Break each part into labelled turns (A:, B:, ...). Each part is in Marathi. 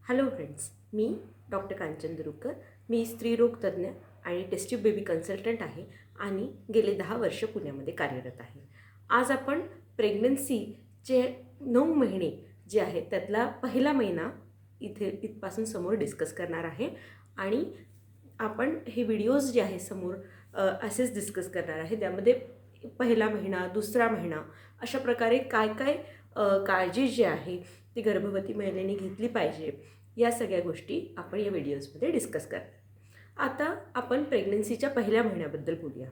A: हॅलो फ्रेंड्स, मी डॉक्टर कांचन दुरुकर. मी स्त्रीरोग तज्ज्ञ आणि टेस्ट्यूब बेबी कन्सल्टंट आहे आणि गेले 10 वर्ष पुण्यामध्ये कार्यरत आहे. आज आपण प्रेग्नन्सीचे 9 महिने जे आहेत त्यातला पहिला महिना इथपासून समोर डिस्कस करणार आहे आणि आपण हे व्हिडिओज जे आहे समोर असेच डिस्कस करणार आहे. त्यामध्ये पहिला महिना, दुसरा महिना अशा प्रकारे काय काय काळजी जी आहे ती गर्भवती महिलेने घेतली पाहिजे, या सगळ्या गोष्टी आपण या व्हिडिओजमध्ये डिस्कस करणार. आता आपण प्रेग्नन्सीच्या पहिल्या महिन्याबद्दल बोलूया.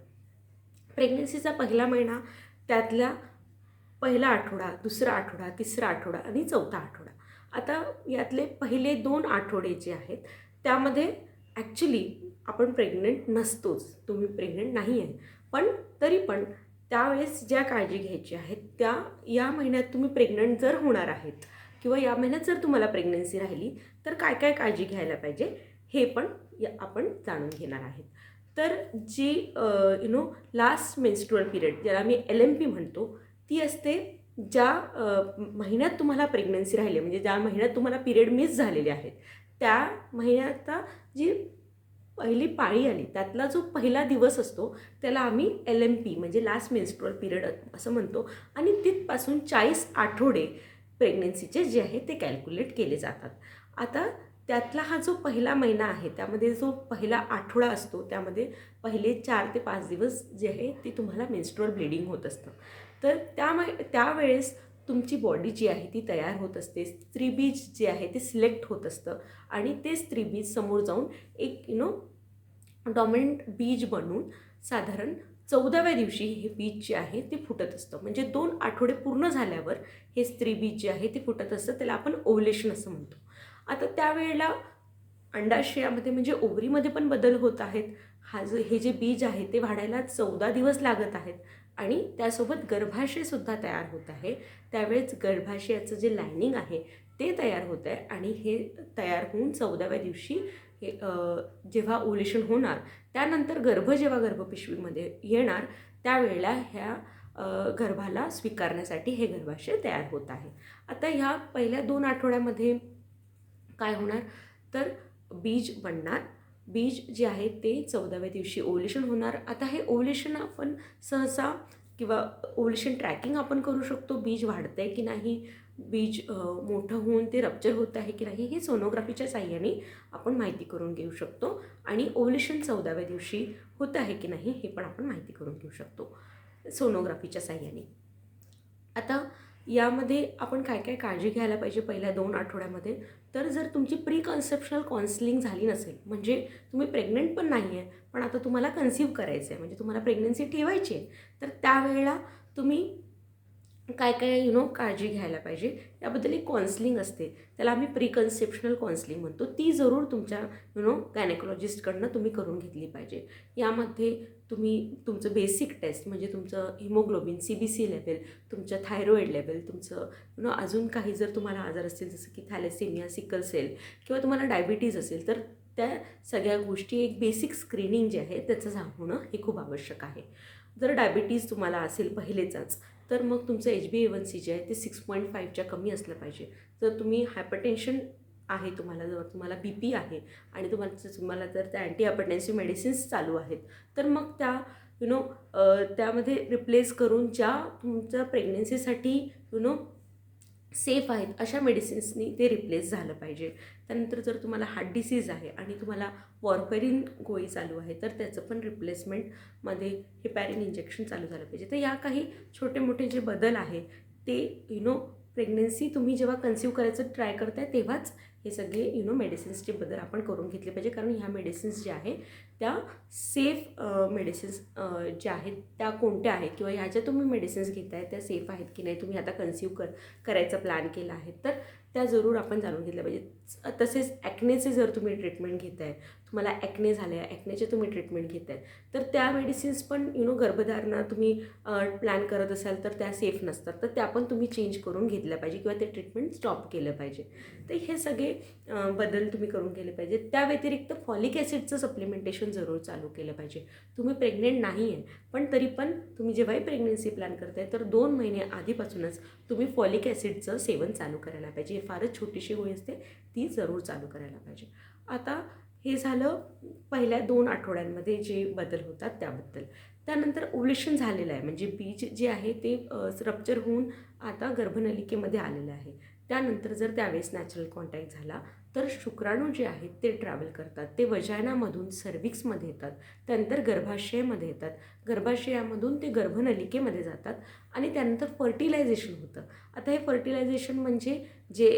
A: प्रेग्नन्सीचा पहिला महिना, त्यातला पहिला आठवडा, दुसरा आठवडा, तिसरा आठवडा आणि चौथा आठवडा. आता यातले पहिले 2 आठवडे जे आहेत त्यामध्ये ॲक्च्युली आपण प्रेग्नंट नसतोच, तुम्ही प्रेग्नंट नाही आहे, पण तरी पण त्यावेळेस ज्या काळजी घ्यायची आहेत त्या या महिन्यात तुम्ही प्रेग्नंट जर होणार आहेत किंवा या महिन्यात जर तुम्हाला प्रेग्नन्सी राहिली तर काय काय काळजी घ्यायला पाहिजे हे पण आपण जाणून घेणार आहेत. तर जी लास्ट मेन्स्ट्रुअल पिरियड ज्याला मी LMP म्हणतो ती असते ज्या महिन्यात तुम्हाला प्रेग्नन्सी राहिली, म्हणजे ज्या महिन्यात तुम्हाला पिरियड मिस झालेले आहेत त्या महिन्यात जी पहिली पाळी आली त्यातला जो पहिला दिवस असतो त्याला आम्ही LMP म्हणजे लास्ट मेन्स्ट्रुअल पिरियड असं म्हणतो आणि तिथपासून 40 आठवडे प्रेग्नन्सीचे जे आहे ते कॅल्क्युलेट केले जातात. आता त्यातला हा जो पहिला महिना आहे त्यामध्ये जो पहिला आठवडा असतो त्यामध्ये पहिले 4 ते 5 दिवस जे आहे ती तुम्हाला मेन्स्ट्रुअल ब्लिडिंग होत असतं. तर त्यावेळेस तुमची बॉडी जी आहे ती तयार होत असते, स्त्रीबीज जे आहे ते सिलेक्ट होत असतं आणि ते स्त्रीबीज समोर जाऊन एक डॉमिनंट बीज बनून साधारण 14व्या दिवशी हे बीज जे आहे ते फुटत असतं. म्हणजे 2 आठवडे पूर्ण झाल्यावर हे स्त्रीबीज जे आहे ते फुटत असतं, त्याला आपण ओव्युलेशन असं म्हणतो. आता त्यावेळेला अंडाशयामध्ये म्हणजे ओव्हरीमध्ये पण बदल होत आहेत. हे जे बीज आहे ते वाढायला 14 दिवस लागत आहेत आणि त्यासोबत गर्भाशयसुद्धा तयार होत आहे. त्यावेळेस गर्भाशयाचं जे लायनिंग आहे ते तयार होत आहे आणि हे तयार होऊन 14व्या दिवशी हे जेव्हा ओव्युलेशन होणार त्यानंतर जेव्हा गर्भपिशवीमध्ये येणार त्यावेळेला ह्या गर्भाला स्वीकारण्यासाठी हे गर्भाशय तयार होत आहे. आता ह्या पहिल्या 2 आठवड्यामध्ये काय होणार तर बीज बनणार. बीज जे आहे ते 14व्या दिवशी ओव्युलेशन होणार. आता हे ओव्युलेशन आपण सहसा किंवा ओव्युलेशन ट्रॅकिंग आपण करू शकतो. बीज वाढतं आहे की नाही, बीज मोठं होऊन ते रप्चर होत आहे की नाही हे सोनोग्राफीच्या साहाय्याने आपण माहिती करून घेऊ शकतो आणि ओव्युलेशन 14व्या दिवशी होत आहे की नाही हे पण आपण माहिती करून घेऊ शकतो सोनोग्राफीच्या साहाय्याने. आता यामध्ये आपण काय काय काळजी घ्यायला पाहिजे पहिल्या 2 आठवड्यामध्ये, तर जर तुमची प्री कन्सेप्शनल काउन्सिलिंग झाली नसेल, म्हणजे तुम्ही प्रेग्नंट पण नाही आहे पण आता तुम्हाला कन्सीव्ह करायचं आहे, म्हणजे तुम्हाला प्रेग्नन्सी ठेवायची आहे, तर त्यावेळेला तुम्ही काय काय काळजी घ्यायला पाहिजे याबद्दल एक काउन्सिलिंग असते, त्याला आम्ही प्री कन्सेप्शनल काउन्सिलिंग म्हणतो. ती जरूर तुमच्या गायनेकोलॉजिस्टकडनं तुम्ही करून घेतली पाहिजे. यामध्ये तुम्ही तुमचं बेसिक टेस्ट म्हणजे तुमचं हिमोग्लोबिन, CBC लेवल, तुमचं थायरॉईड लेवल, तुमचं अजून काही जर तुम्हाला आजार असतील जसं की थॅलेसेमिया, सिकल सेल किंवा तुम्हाला डायबिटीज असेल तर त्या सगळ्या गोष्टी एक बेसिक स्क्रीनिंग जे आहे त्याचं होणं हे खूप आवश्यक आहे. जर डायबिटीज तुम्हाला असेल पहिलेचाच तर मग तुमचं HbA1c जे आहे ते 6.5च्या कमी असलं पाहिजे. जर तुम्ही हायपरटेन्शन आहे, जर तुम्हाला BP आहे आणि तुम्हाला जर त्या अँटी हायपरटेन्सिव्ह मेडिसिन्स चालू आहेत तर मग त्या त्यामध्ये रिप्लेस करून ज्या तुमच्या प्रेग्नन्सीसाठी सेफ आहेत अशा मेडिसिन्सनी ते रिप्लेस झालं पाहिजे. त्यानंतर जर तुम्हाला हार्ट डिसीज आहे आणि तुम्हाला वॉरफेरिन गोळी चालू आहे तर त्याचं पण रिप्लेसमेंटमध्ये हेपॅरिन इंजेक्शन चालू झालं पाहिजे. तर या काही छोटे मोठे जे बदल आहे ते प्रेग्नन्सी तुम्ही जेव्हा कन्सीव्ह करायचं ट्राय करताय तेव्हाच हे सगळे मेडिसिन्सचे बदल आपण करून घेतले पाहिजे, कारण ह्या मेडिसिन्स ज्या आहेत त्या सेफ मेडिसिन्स ज्या आहेत त्या कोणत्या आहेत किंवा ह्या ज्या तुम्ही मेडिसिन्स घेताय त्या सेफ आहेत की नाही, तुम्ही आता कन्सीव्ह करायचा प्लॅन केला आहे तर त्या जरूर आपण जाणून घेतल्या पाहिजे. तसेच ॲक्नेचे जर तुम्ही ट्रीटमेंट घेताय, तुम्हाला ॲक्ने झाले आहे, ॲक्नेचे तुम्ही ट्रीटमेंट घेताय तर त्या मेडिसिन्स पण गर्भधारणा तुम्ही प्लॅन करत असाल तर त्या सेफ नसतात, तर त्या पण तुम्ही चेंज करून घेतल्या पाहिजे किंवा ते ट्रीटमेंट स्टॉप केलं पाहिजे. तर हे सगळे बदल तुम्ही करून केले पाहिजे. त्या व्यतिरिक्त फॉलिक ॲसिडचं सप्लिमेंटेशन जरूर चालू केलं पाहिजे. तुम्ही प्रेग्नेंट नाही आहे, पण तरी पण तुम्ही जेव्हाही प्रेग्नन्सी प्लॅन करताय तर 2 महिने आधीपासूनच तुम्ही फॉलिक ॲसिडचं सेवन चालू करायला पाहिजे. ही फारच छोटीशी गोळी असते, ती जरूर चालू करायला पाहिजे. आता हे झालं पहिल्या 2 आठवड्यांमध्ये जे बदल होतात त्याबद्दल. त्यानंतर ओव्ह्युलेशन झालेलं आहे, म्हणजे बीज जे आहे ते रप्चर होऊन आता गर्भनलिकेमध्ये आलेलं आहे. त्यानंतर जर त्यावेळेस नॅचरल कॉन्टॅक्ट झाला तर शुक्राणू जे आहेत ते ट्रॅव्हल करतात. ते वजायनामधून सर्व्हिक्समध्ये येतात, त्यानंतर गर्भाशयामध्ये येतात, गर्भाशयामधून ते गर्भनलिकेमध्ये जातात आणि त्यानंतर फर्टिलायझेशन होतं. आता हे फर्टिलायझेशन म्हणजे जे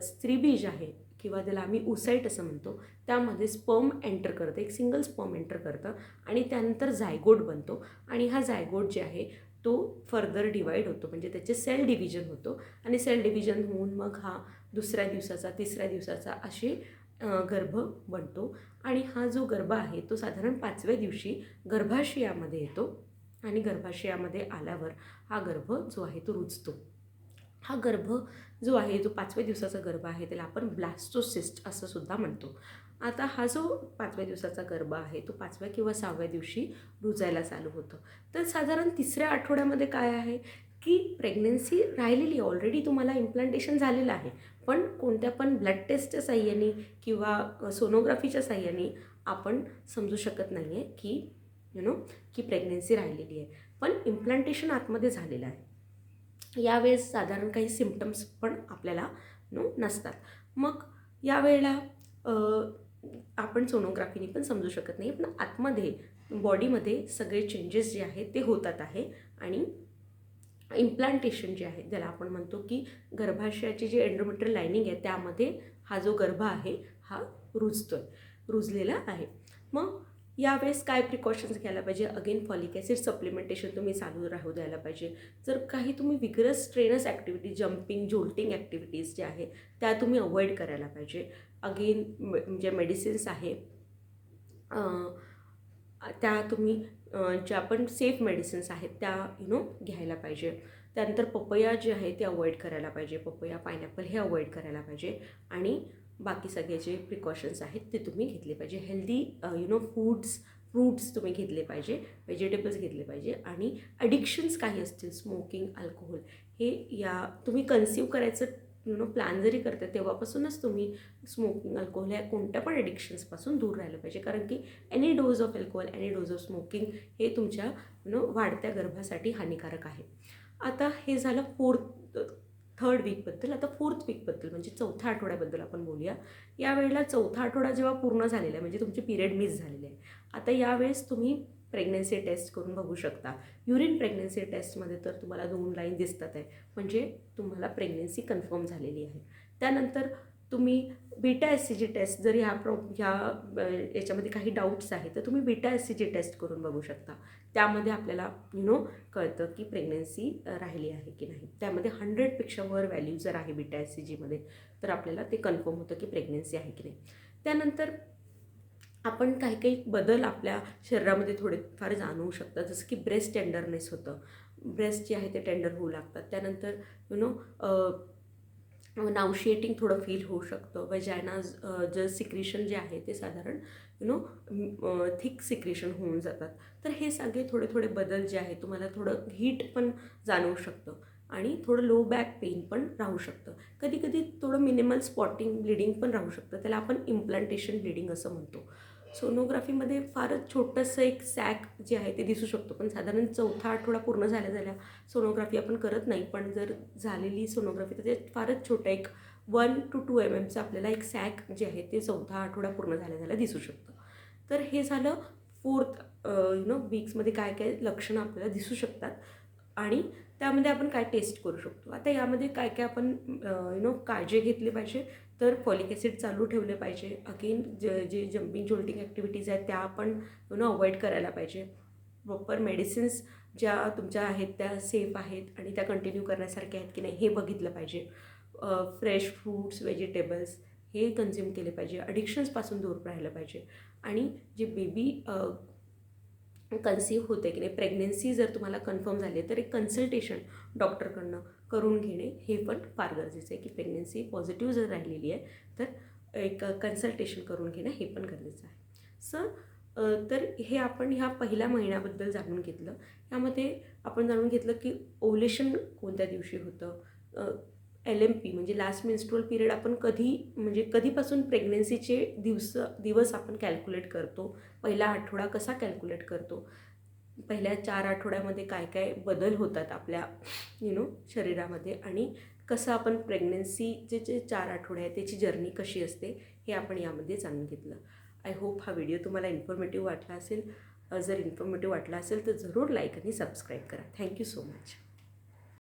A: स्त्रीबीज आहे किंवा त्याला आम्ही ओसाईट असं म्हणतो, त्यामध्ये स्पर्म एंटर करतं, एक सिंगल स्पर्म एंटर करतं आणि त्यानंतर झायगोट बनतो आणि हा झायगोट जे आहे तो फर्दर डिवाईड होतो, म्हणजे त्याचे सेल डिव्हिजन होतो आणि सेल डिव्हिजन होऊन मग हा दुसऱ्या दिवसाचा, तिसऱ्या दिवसाचा असे गर्भ बनतो आणि हा जो गर्भ आहे तो साधारण 5व्या दिवशी गर्भाशयामध्ये येतो आणि गर्भाशयामध्ये आल्यावर हा गर्भ जो आहे तो रुजतो. हा गर्भ जो आहे जो 5व्या दिवसाचा गर्भ आहे त्याला आपण ब्लास्टोसिस्ट असं सुद्धा म्हणतो. आता हा जो 5व्या दिवसाचा गर्भ आहे तो 5व्या किंवा 6व्या दिवशी रुजायला चालू होतं. तर साधारण 3ऱ्या आठवड्यामध्ये काय आहे की प्रेग्नन्सी राहिलेली, ऑलरेडी तुम्हाला इम्प्लांटेशन झालेलं आहे, पण कोणत्या पण ब्लड टेस्टच्या साहाय्याने किंवा सोनोग्राफीच्या साहाय्याने आपण समजू शकत नाही आहे की की प्रेग्नन्सी राहिलेली आहे, पण इम्प्लांटेशन आतमध्ये झालेलं आहे. यावेळेस साधारण काही सिम्पटम्स पण आपल्याला नसतात. मग यावेळेला आपण सोनोग्राफीने पण समजू शकत नाही, पण आतमध्ये बॉडीमध्ये सगळे चेंजेस जे आहेत ते होतात आहे आणि इम्प्लांटेशन जे आहे त्याला आपण म्हणतो की गर्भाशयाची जी एंडोमेट्रियल लायनिंग आहे त्यामध्ये हा जो गर्भ आहे हा रुजलेला आहे. मग यावेळेस काय प्रिकॉशन्स घ्यायला पाहिजे? अगेन फॉलिक ॲसिड सप्लिमेंटेशन तुम्ही चालू राहू द्यायला पाहिजे. जर काही तुम्ही vigorous strenuous activity, jumping, jolting activities ज्या आहेत त्या तुम्ही अवॉइड करायला पाहिजे. अगेन म्हणजे मेडिसिन्स आहे त्या तुम्ही ज्या पण सेफ मेडिसिन्स आहेत त्या घ्यायला पाहिजे. त्यानंतर पपया जे आहे ते अवॉइड करायला पाहिजे. पपया, पायनॅपल हे अवॉइड करायला पाहिजे आणि बाकी सगळे जे प्रिकॉशन्स आहेत ते तुम्ही घेतले पाहिजे. हेल्दी फ्रूट्स तुम्ही घेतले पाहिजे, व्हेजिटेबल्स घेतले पाहिजे आणि ॲडिक्शन्स काही असतील, स्मोकिंग, अल्कोहोल, हे या तुम्ही कन्सिव्ह करायचं प्लॅन जरी करता तेव्हापासूनच तुम्ही स्मोकिंग, अल्कोहोल या कोणत्या पण ॲडिक्शन्सपासून दूर राहिलं पाहिजे. कारण की any dose of alcohol, any dose of smoking हे तुमच्या वाढत्या गर्भासाठी हानिकारक आहे. आता हे झालं थर्ड वीकबद्दल. आता 4th वीकबद्दल म्हणजे 4थ्या आठवड्याबद्दल आपण बोलूया. यावेळेला 4था आठवडा जेव्हा पूर्ण झालेला आहे म्हणजे तुमचे पिरियड मिस झालेले आहे, आता यावेळेस तुम्ही प्रेग्नन्सी टेस्ट करून बघू शकता. युरिन प्रेग्नन्सी टेस्टमध्ये तर तुम्हाला 2 लाईन दिसतात आहे, म्हणजे तुम्हाला प्रेग्नन्सी कन्फर्म झालेली आहे. त्यानंतर तुम्ही बीटा एस सी जी टेस्ट, जर याच्यामध्ये काही डाऊट्स आहेत तर तुम्ही बीटा एस सी जी टेस्ट करून बघू शकता. त्यामध्ये आपल्याला कळतं की प्रेग्नन्सी राहिली आहे की नाही. त्यामध्ये 100पेक्षा वर व्हॅल्यू जर आहे बीटा एस सी जीमध्ये तर आपल्याला ते कन्फर्म होतं की प्रेग्नन्सी आहे की नाही. त्यानंतर आपण काही काही बदल आपल्या शरीरामध्ये थोडेफार जाणवू शकतात, जसं की ब्रेस्ट टेंडरनेस होतं, ब्रेस्ट जे आहे ते टेंडर होऊ लागतात. त्यानंतर नाउशिएटिंग थोडं फील होऊ शकतं. वजायना जे सिक्रेशन जे आहे ते साधारण थिक सिक्रेशन होऊन जातात. तर हे सगळे थोडे थोडे बदल जे आहे, तुम्हाला थोडं हीट पण जाणवू शकतं आणि थोडं लो बॅक पेन पण राहू शकतं. कधी कधी थोडं मिनिमल स्पॉटिंग ब्लिडिंग पण राहू शकतं, त्याला आपण इम्प्लांटेशन ब्लिडिंग असं म्हणतो. सोनोग्राफीमध्ये फारच छोटंसं एक सॅक जे आहे ते दिसू शकतो, पण साधारण 4था आठवडा पूर्ण झाल्या सोनोग्राफी आपण करत नाही, पण जर झालेली सोनोग्राफी तर ते फारच छोटं एक 1 to 2 mm आपल्याला एक सॅक जे आहे ते 4था आठवडा पूर्ण झाल्या दिसू शकतं. तर हे झालं 4th वीक्समध्ये काय काय लक्षणं आपल्याला दिसू शकतात आणि त्यामध्ये आपण काय टेस्ट करू शकतो. आता यामध्ये काय काय आपण काळजी घेतली पाहिजे, तर फॉलिक ॲसिड चालू ठेवले पाहिजे. अगेन जे जम्पिंग जोल्टिंग ॲक्टिव्हिटीज आहेत त्या आपण अवॉइड करायला पाहिजे. प्रॉपर मेडिसिन्स ज्या तुमच्या आहेत त्या सेफ आहेत आणि त्या कंटिन्यू करण्यासारख्या आहेत की नाही हे बघितलं पाहिजे. फ्रेश फ्रूट्स, व्हेजिटेबल्स हे कन्झ्युम केले पाहिजे. ॲडिक्शन्सपासून दूर राहिलं पाहिजे आणि जे बेबी कन्सीव्ह होते की नाही, प्रेग्नन्सी जर तुम्हाला कन्फर्म झाली तर एक कन्सल्टेशन डॉक्टरकडनं करून घेणे हे पण फार गरजेचं आहे की प्रेग्नन्सी पॉझिटिव्ह जर राहिलेली आहे तर एक कन्सल्टेशन करून घेणं हे पण गरजेचं आहे. तर हे आपण ह्या पहिल्या महिन्याबद्दल जाणून घेतलं. यामध्ये आपण जाणून घेतलं की ओव्ह्युलेशन कोणत्या दिवशी होतं, LMP म्हणजे लास्ट मेन्स्ट्रुअल पिरियड आपण कधीपासून प्रेग्नन्सीचे दिवस आपण कॅल्क्युलेट करतो, पहिला आठवडा कसा कॅल्क्युलेट करतो, पहिल्या 4 आठवड्यामध्ये काय काय बदल होतात आपल्या शरीरामध्ये आणि कसं आपण प्रेग्नन्सीचे जे 4 आठवडे आहेत त्याची जर्नी कशी असते हे आपण यामध्ये जाणून घेतलं. आय होप हा व्हिडिओ तुम्हाला इन्फॉर्मेटिव्ह वाटला असेल. जर इन्फॉर्मेटिव्ह वाटला असेल तर जरूर लाईक आणि सबस्क्राईब करा. Thank you so much.